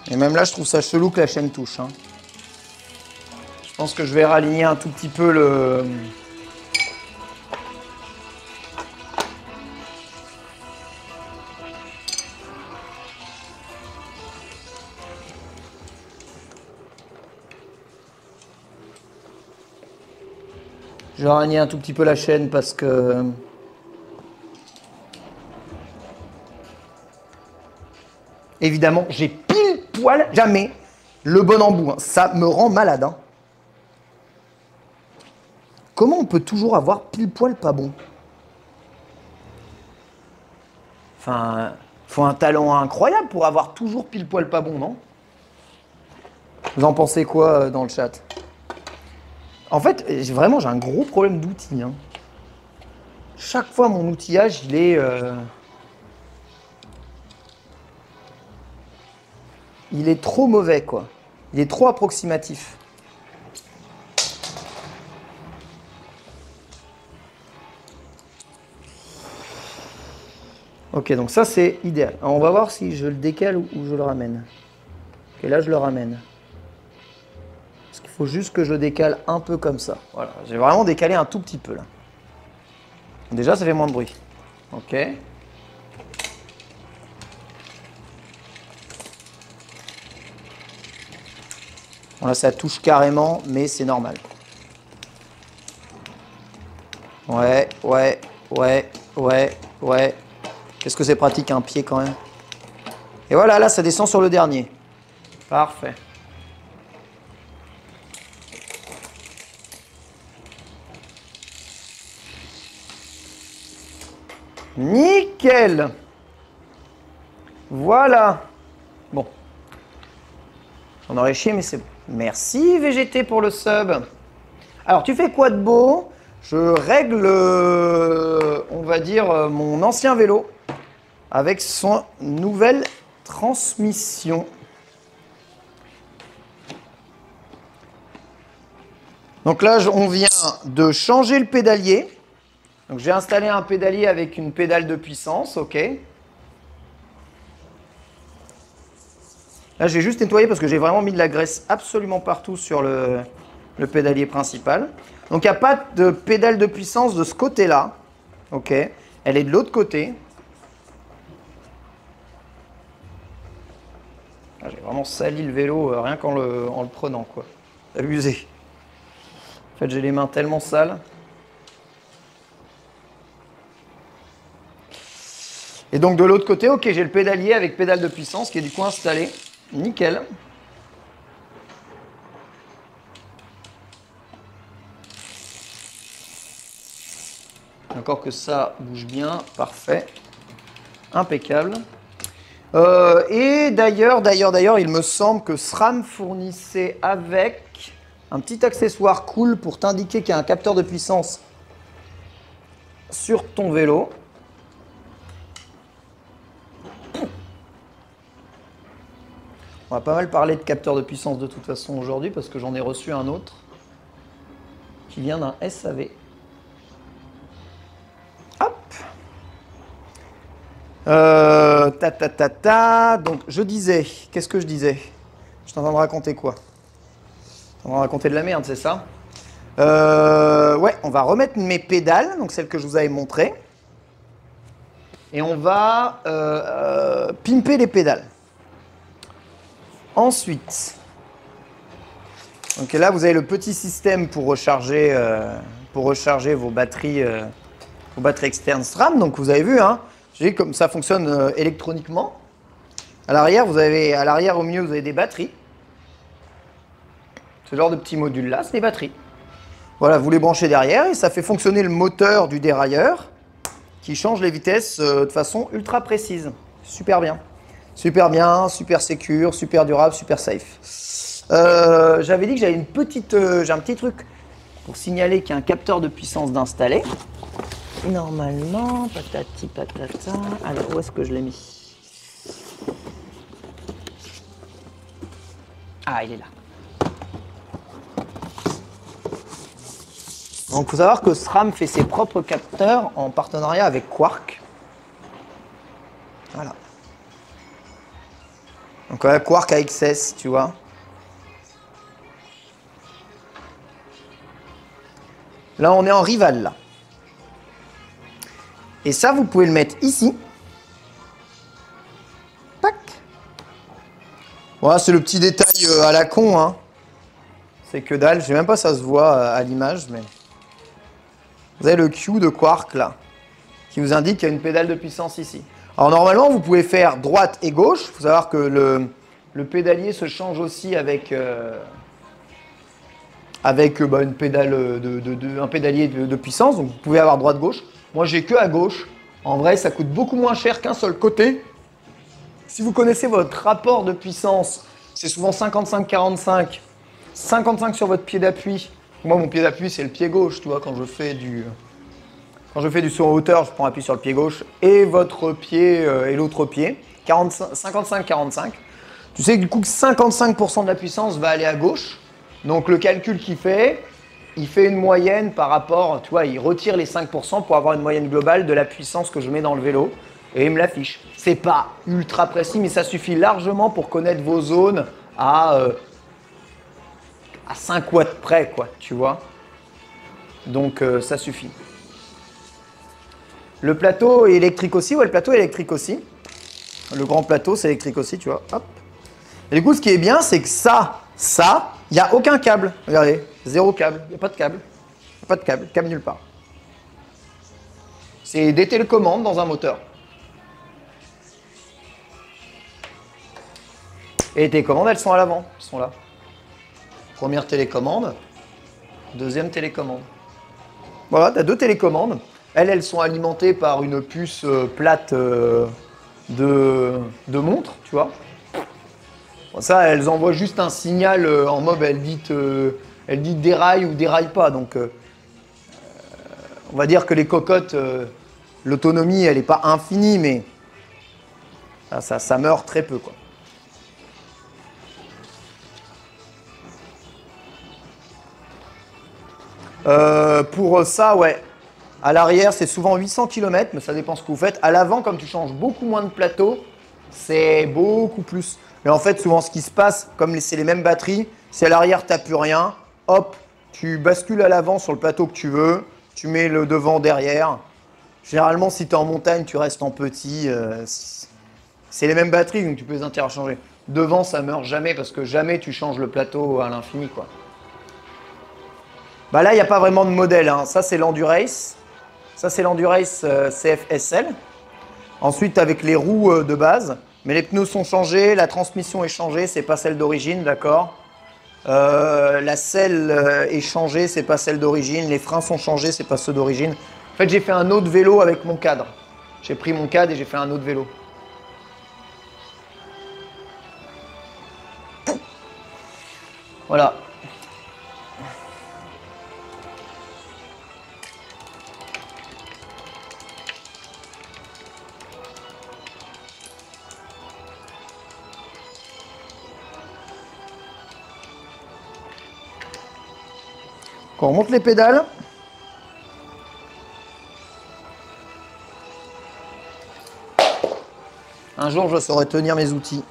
Et même là, je trouve ça chelou que la chaîne touche. Hein. Je pense que je vais raligner un tout petit peu le... Je vais raligner un tout petit peu la chaîne parce que... Évidemment, j'ai pile poil jamais le bon embout. Hein. Ça me rend malade. Hein. Comment on peut toujours avoir pile poil pas bon? Enfin, faut un talent incroyable pour avoir toujours pile poil pas bon, non? Vous en pensez quoi dans le chat? En fait, vraiment, j'ai un gros problème d'outils. Hein. Chaque fois, mon outillage, il est... il est trop mauvais, quoi. Il est trop approximatif. Ok, donc ça, c'est idéal. Alors, on va voir si je le décale ou je le ramène. Ok, là, je le ramène. Parce qu'il faut juste que je le décale un peu comme ça. Voilà, j'ai vraiment décalé un tout petit peu, là. Déjà, ça fait moins de bruit. Ok. Bon, là, ça touche carrément, mais c'est normal. Ouais. Qu'est-ce que c'est pratique, un pied, quand même. Et voilà, là, ça descend sur le dernier. Parfait. Nickel. Voilà. Bon. J'en aurais chié, mais c'est bon. Merci VGT pour le sub. Alors, tu fais quoi de beau? Je règle, on va dire, mon ancien vélo avec son nouvelle transmission. Donc là, on vient de changer le pédalier. Donc j'ai installé un pédalier avec une pédale de puissance, ok. Là, j'ai juste nettoyé parce que j'ai vraiment mis de la graisse absolument partout sur le pédalier principal. Donc il n'y a pas de pédale de puissance de ce côté-là, ok. Elle est de l'autre côté. Ah, j'ai vraiment sali le vélo rien qu'en le prenant, quoi. Abusé. En fait, j'ai les mains tellement sales. Et donc de l'autre côté, ok, j'ai le pédalier avec pédale de puissance qui est du coup installé. Nickel. Encore que ça bouge bien, parfait. Impeccable. Et d'ailleurs, il me semble que SRAM fournissait avec un petit accessoire cool pour t'indiquer qu'il y a un capteur de puissance sur ton vélo. On va pas mal parler de capteur de puissance de toute façon aujourd'hui parce que j'en ai reçu un autre qui vient d'un SAV. Hop. Donc je disais, qu'est-ce que je disais? Je t'entends raconter quoi? Je t'entends raconter de la merde, c'est ça? Ouais, on va remettre mes pédales, donc celles que je vous avais montrées. Et on va pimper les pédales. Ensuite, donc là vous avez le petit système pour recharger vos batteries externes SRAM. Donc vous avez vu, hein, comme ça fonctionne électroniquement. À l'arrière, au milieu, vous avez des batteries. Ce genre de petits modules là, c'est des batteries. Voilà, vous les branchez derrière et ça fait fonctionner le moteur du dérailleur qui change les vitesses de façon ultra précise. Super bien. Super bien, super sécure, super durable, super safe. J'avais dit que j'avais j'ai un petit truc pour signaler qu'il y a un capteur de puissance d'installer. Normalement, patati patata. Alors, où est-ce que je l'ai mis? Ah, il est là. Donc, il faut savoir que SRAM fait ses propres capteurs en partenariat avec Quark. Voilà. Donc Quark AXS, tu vois. Là, on est en rival, là. Et ça, vous pouvez le mettre ici. Tac. Voilà, c'est le petit détail à la con, hein. C'est que dalle. Je sais même pas si ça se voit à l'image, mais... Vous avez le Q de Quark, là, qui vous indique qu'il y a une pédale de puissance ici. Alors normalement, vous pouvez faire droite et gauche. Il faut savoir que le pédalier se change aussi avec une pédale un pédalier de puissance. Donc vous pouvez avoir droite-gauche. Moi, j'ai que à gauche. En vrai, ça coûte beaucoup moins cher qu'un seul côté. Si vous connaissez votre rapport de puissance, c'est souvent 55-45. 55 sur votre pied d'appui. Moi, mon pied d'appui, c'est le pied gauche. Tu vois, quand je fais du saut en hauteur, je prends appui sur le pied gauche et votre pied et l'autre pied. 55-45. Tu sais que du coup, 55% de la puissance va aller à gauche. Donc le calcul qu'il fait, il fait une moyenne par rapport, tu vois, il retire les 5% pour avoir une moyenne globale de la puissance que je mets dans le vélo et il me l'affiche. C'est pas ultra précis, mais ça suffit largement pour connaître vos zones à 5 watts près, quoi, tu vois. Donc ça suffit. Le plateau est électrique aussi, ouais, le plateau est électrique aussi. Le grand plateau, c'est électrique aussi, tu vois. Hop. Et du coup, ce qui est bien, c'est que ça, il n'y a aucun câble. Regardez, zéro câble, il n'y a pas de câble. Il n'y a pas de câble, câble nulle part. C'est des télécommandes dans un moteur. Et les télécommandes, elles sont à l'avant, elles sont là. Première télécommande, deuxième télécommande. Voilà, tu as deux télécommandes. Elles sont alimentées par une puce plate de montre, tu vois. Bon, ça, elles envoient juste un signal en mode, elles dit déraille ou déraille pas. Donc, on va dire que les cocottes, l'autonomie, elle n'est pas infinie, mais ça meurt très peu, quoi. Pour ça, ouais. À l'arrière, c'est souvent 800 km, mais ça dépend ce que vous faites. À l'avant, comme tu changes beaucoup moins de plateau, c'est beaucoup plus. Mais en fait, souvent, ce qui se passe, comme c'est les mêmes batteries, si à l'arrière, tu n'as plus rien, hop, tu bascules à l'avant sur le plateau que tu veux, tu mets le devant derrière. Généralement, si tu es en montagne, tu restes en petit. C'est les mêmes batteries, donc tu peux les interchanger. Devant, ça meurt jamais parce que jamais tu changes le plateau à l'infini, quoi. Bah là, il n'y a pas vraiment de modèle, hein. Ça, c'est l'Endurace. Ça, c'est l'Endurace CFSL. Ensuite, avec les roues de base. Mais les pneus sont changés, la transmission est changée, c'est pas celle d'origine, d'accord. La selle est changée, c'est pas celle d'origine. Les freins sont changés, c'est pas ceux d'origine. En fait, j'ai fait un autre vélo avec mon cadre. J'ai pris mon cadre et j'ai fait un autre vélo. Voilà. On remonte les pédales. Un jour, je saurai tenir mes outils.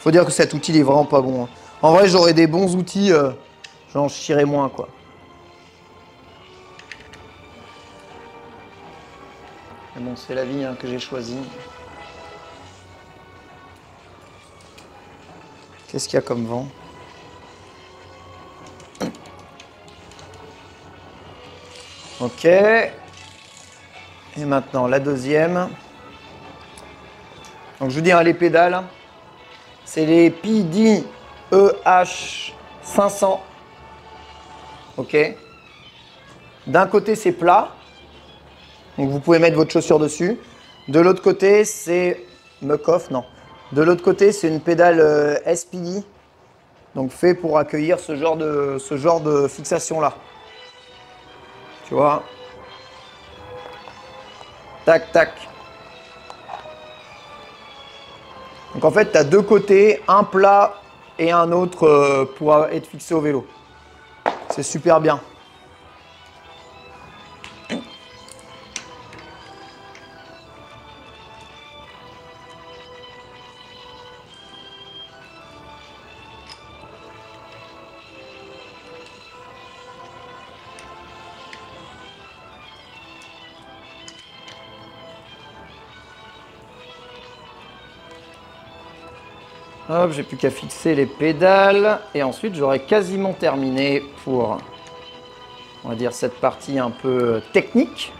Faut dire que cet outil, il est vraiment pas bon, hein. En vrai, j'aurais des bons outils, j'en chierais moins, quoi. Mais bon, c'est la vie, hein, que j'ai choisie. Qu'est-ce qu'il y a comme vent? Ok. Et maintenant, la deuxième. Donc, je vous dis, hein, les pédales, c'est les PDEH 500. Ok. D'un côté, c'est plat. Donc, vous pouvez mettre votre chaussure dessus. De l'autre côté, c'est Muc-Off, non. De l'autre côté, c'est une pédale SPD. Donc, fait pour accueillir ce genre de fixation-là. Tu vois? Tac, tac. Donc en fait, tu as deux côtés, un plat et un autre pour être fixé au vélo. C'est super bien. Hop, j'ai plus qu'à fixer les pédales et ensuite j'aurai quasiment terminé pour, on va dire, cette partie un peu technique.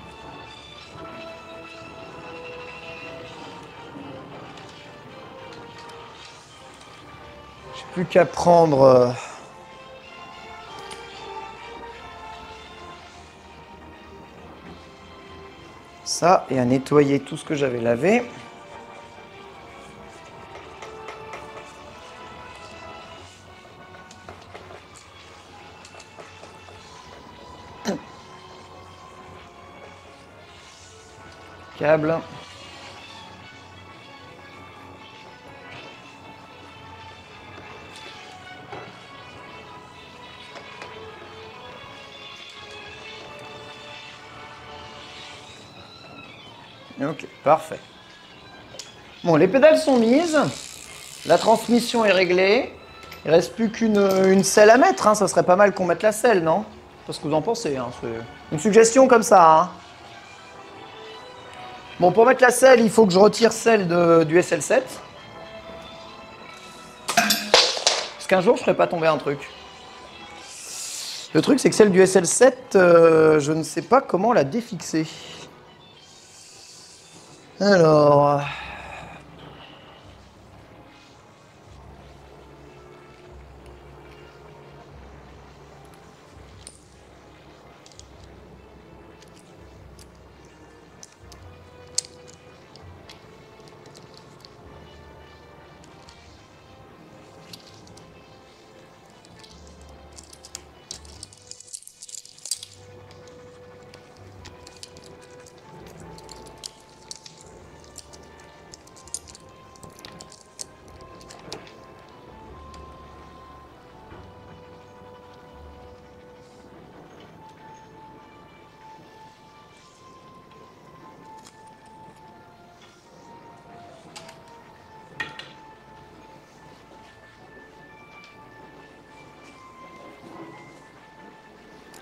J'ai plus qu'à prendre ça et à nettoyer tout ce que j'avais lavé. Câble. Ok, parfait. Bon, les pédales sont mises. La transmission est réglée. Il ne reste plus qu'une selle à mettre. Hein. Ça serait pas mal qu'on mette la selle, non? C'est ce que vous en pensez. Hein. C'est une suggestion comme ça. Hein. Bon, pour mettre la selle, il faut que je retire celle du SL7. Parce qu'un jour, je ne ferai pas tomber un truc. Le truc, c'est que celle du SL7, je ne sais pas comment la défixer. Alors...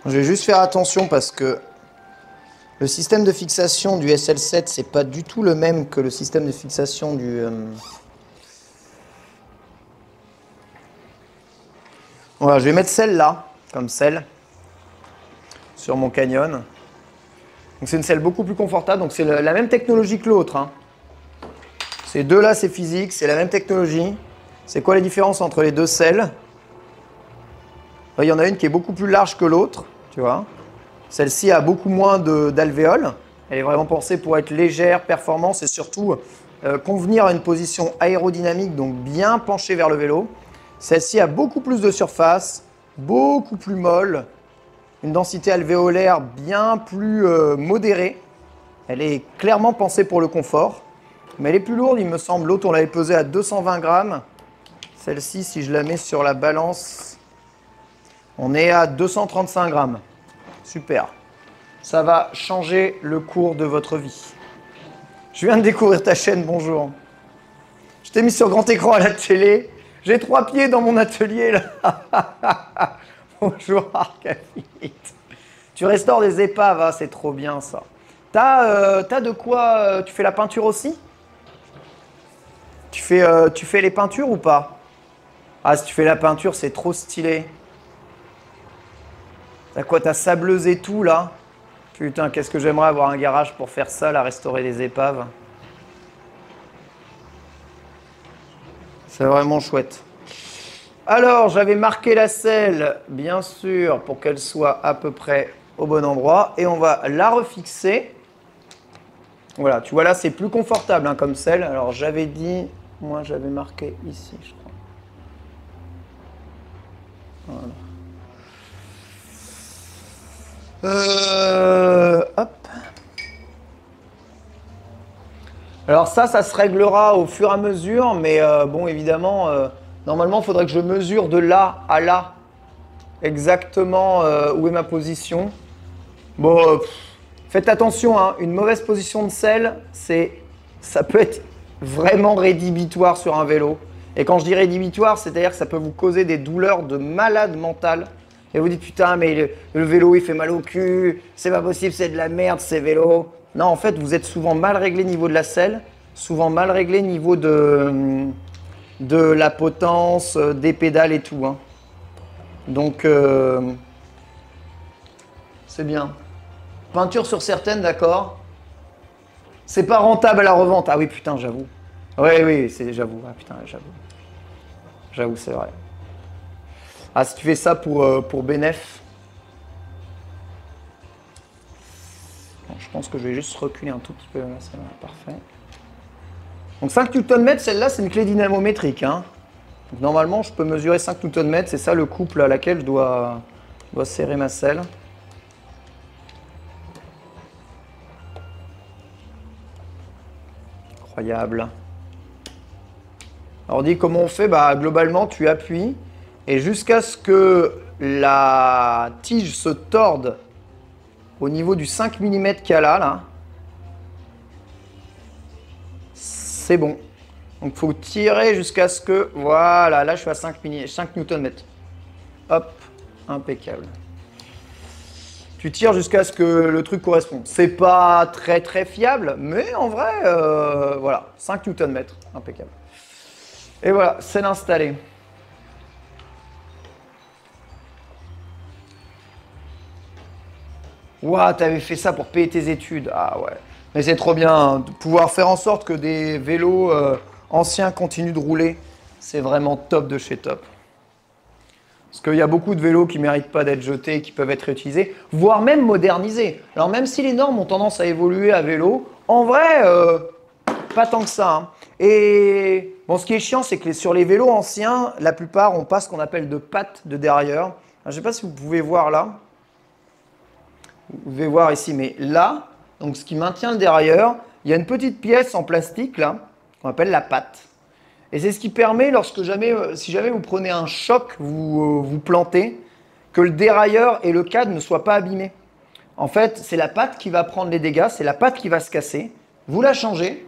Je vais juste faire attention parce que le système de fixation du SL7, c'est pas du tout le même que le système de fixation du... Voilà, je vais mettre celle-là, comme selle, sur mon Canyon. Donc c'est une selle beaucoup plus confortable, donc c'est la même technologie que l'autre. Hein. Ces deux-là, c'est physique, c'est la même technologie. C'est quoi les différences entre les deux selles? Il y en a une qui est beaucoup plus large que l'autre, tu vois. Celle-ci a beaucoup moins d'alvéoles. Elle est vraiment pensée pour être légère, performance et surtout convenir à une position aérodynamique, donc bien penchée vers le vélo. Celle-ci a beaucoup plus de surface, beaucoup plus molle, une densité alvéolaire bien plus modérée. Elle est clairement pensée pour le confort, mais elle est plus lourde, il me semble. L'autre, on l'avait pesée à 220 grammes. Celle-ci, si je la mets sur la balance, on est à 235 grammes. Super. Ça va changer le cours de votre vie. Je viens de découvrir ta chaîne, bonjour. Je t'ai mis sur grand écran à la télé. J'ai 3 pieds dans mon atelier, là. Bonjour, Arcafite. Tu restaures des épaves, hein, c'est trop bien, ça. T'as de quoi... tu fais la peinture aussi? Tu fais les peintures ou pas? Ah, si tu fais la peinture, c'est trop stylé. T'as quoi? T'as sableuse et tout, là? Putain, qu'est-ce que j'aimerais avoir un garage pour faire ça, là, restaurer des épaves. C'est vraiment chouette. Alors, j'avais marqué la selle, bien sûr, pour qu'elle soit à peu près au bon endroit. Et on va la refixer. Voilà, tu vois là, c'est plus confortable hein, comme selle. Alors, j'avais dit... Moi, j'avais marqué ici, je crois. Voilà. Hop. Alors ça se réglera au fur et à mesure, mais bon, évidemment, normalement, il faudrait que je mesure de là à là exactement où est ma position. Bon, faites attention, hein, une mauvaise position de selle, ça peut être vraiment rédhibitoire sur un vélo. Et quand je dis rédhibitoire, c'est-à-dire que ça peut vous causer des douleurs de malade mental. Et vous dites, putain, mais le vélo, il fait mal au cul, c'est pas possible, c'est de la merde, ces vélos. Non, en fait, vous êtes souvent mal réglé niveau de la selle, souvent mal réglé niveau de la potence, des pédales et tout. Hein. Donc, c'est bien. Peinture sur certaines, d'accord. C'est pas rentable à la revente. Ah oui, putain, j'avoue. Oui, j'avoue. Ah putain, j'avoue. J'avoue, c'est vrai. Ah, si tu fais ça pour Benef. Bon, je pense que je vais juste reculer un tout petit peu. Là, c'est parfait. Donc 5 Nm, celle-là, c'est une clé dynamométrique. Hein. Donc, normalement, je peux mesurer 5 Nm. C'est ça le couple à laquelle je dois serrer ma selle. Incroyable. Alors, on dit comment on fait? Bah, globalement, tu appuies et jusqu'à ce que la tige se torde au niveau du 5 mm qu'il y a là, C'est bon. Donc, il faut tirer jusqu'à ce que... Voilà, là, je suis à 5 Nm. Hop, impeccable. Tu tires jusqu'à ce que le truc corresponde. C'est pas très très fiable, mais en vrai, voilà, 5 Nm, impeccable. Et voilà, c'est l'installer. Ouah, t'avais fait ça pour payer tes études. Ah ouais. Mais c'est trop bien, hein, de pouvoir faire en sorte que des vélos anciens continuent de rouler. C'est vraiment top de chez top. Parce qu'il y a beaucoup de vélos qui ne méritent pas d'être jetés, qui peuvent être réutilisés, voire même modernisés. Alors même si les normes ont tendance à évoluer à vélo, en vrai, pas tant que ça. Hein. Et bon, ce qui est chiant, c'est que sur les vélos anciens, la plupart ont pas ce qu'on appelle de pattes de dérailleur. Alors, je ne sais pas si vous pouvez voir là. Vous pouvez voir ici, mais là, donc ce qui maintient le dérailleur, il y a une petite pièce en plastique là, qu'on appelle la patte. Et c'est ce qui permet, si jamais vous prenez un choc, vous plantez, que le dérailleur et le cadre ne soient pas abîmés. En fait, c'est la patte qui va prendre les dégâts, c'est la patte qui va se casser. Vous la changez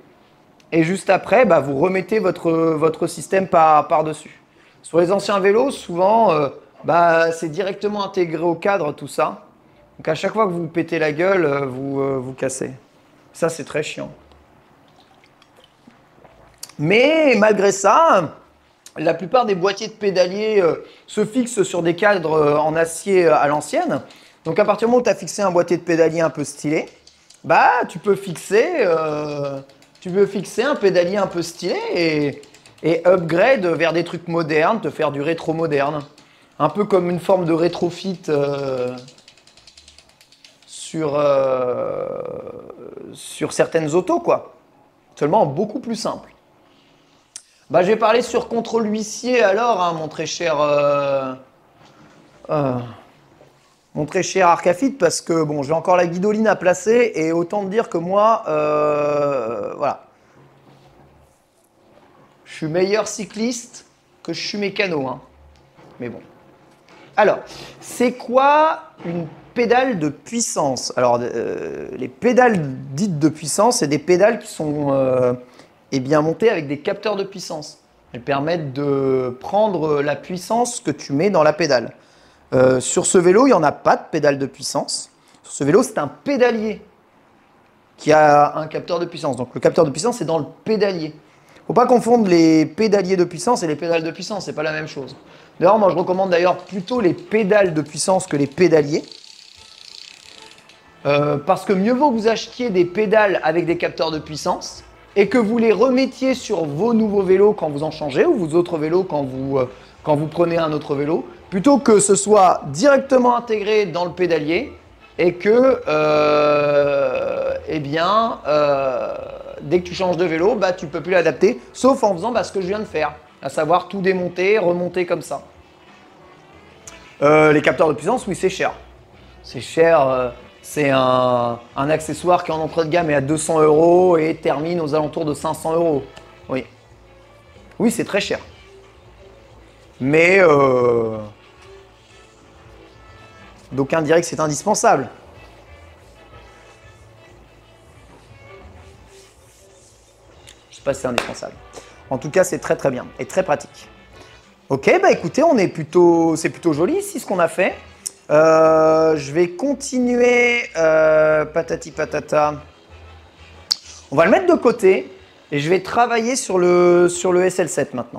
et juste après, bah, vous remettez votre système par-dessus. Sur les anciens vélos, souvent, c'est directement intégré au cadre, tout ça. Donc à chaque fois que vous pétez la gueule, vous cassez. Ça, c'est très chiant. Mais malgré ça, la plupart des boîtiers de pédaliers se fixent sur des cadres en acier à l'ancienne. Donc à partir du moment où tu as fixé un boîtier de pédalier un peu stylé, bah tu peux fixer un pédalier un peu stylé et upgrade vers des trucs modernes, te faire du rétro moderne. Un peu comme une forme de rétrofit sur certaines autos, quoi. Seulement beaucoup plus simple. Bah, je vais parler sur contrôle huissier alors, hein, mon très cher Arcafit, parce que bon, j'ai encore la guidoline à placer et autant dire que moi, voilà, je suis meilleur cycliste que je suis mécano, hein. Mais bon. Alors, c'est quoi une pédale de puissance? Alors, les pédales dites de puissance, c'est des pédales qui sont bien montées avec des capteurs de puissance. Elles permettent de prendre la puissance que tu mets dans la pédale. Sur ce vélo, il n'y en a pas de pédale de puissance. Sur ce vélo, c'est un pédalier qui a un capteur de puissance. Donc, le capteur de puissance, c'est dans le pédalier. Il ne faut pas confondre les pédaliers de puissance et les pédales de puissance. Ce n'est pas la même chose. D'ailleurs, moi, je recommande d'ailleurs plutôt les pédales de puissance que les pédaliers. Parce que mieux vaut que vous achetiez des pédales avec des capteurs de puissance et que vous les remettiez sur vos nouveaux vélos quand vous en changez ou vos autres vélos quand vous prenez un autre vélo, plutôt que ce soit directement intégré dans le pédalier et que dès que tu changes de vélo, bah, tu ne peux plus l'adapter, sauf en faisant ce que je viens de faire, à savoir tout démonter, remonter comme ça. Les capteurs de puissance, oui, c'est cher. C'est cher, c'est un accessoire qui en entrée de gamme est à 200 € et termine aux alentours de 500 €. Oui, oui, c'est très cher. Mais d'aucuns diraient que c'est indispensable. Je ne sais pas si c'est indispensable. En tout cas, c'est très très bien et très pratique. Ok, bah écoutez, c'est plutôt joli ici ce qu'on a fait. Je vais continuer, patati patata. On va le mettre de côté et je vais travailler sur le SL7 maintenant.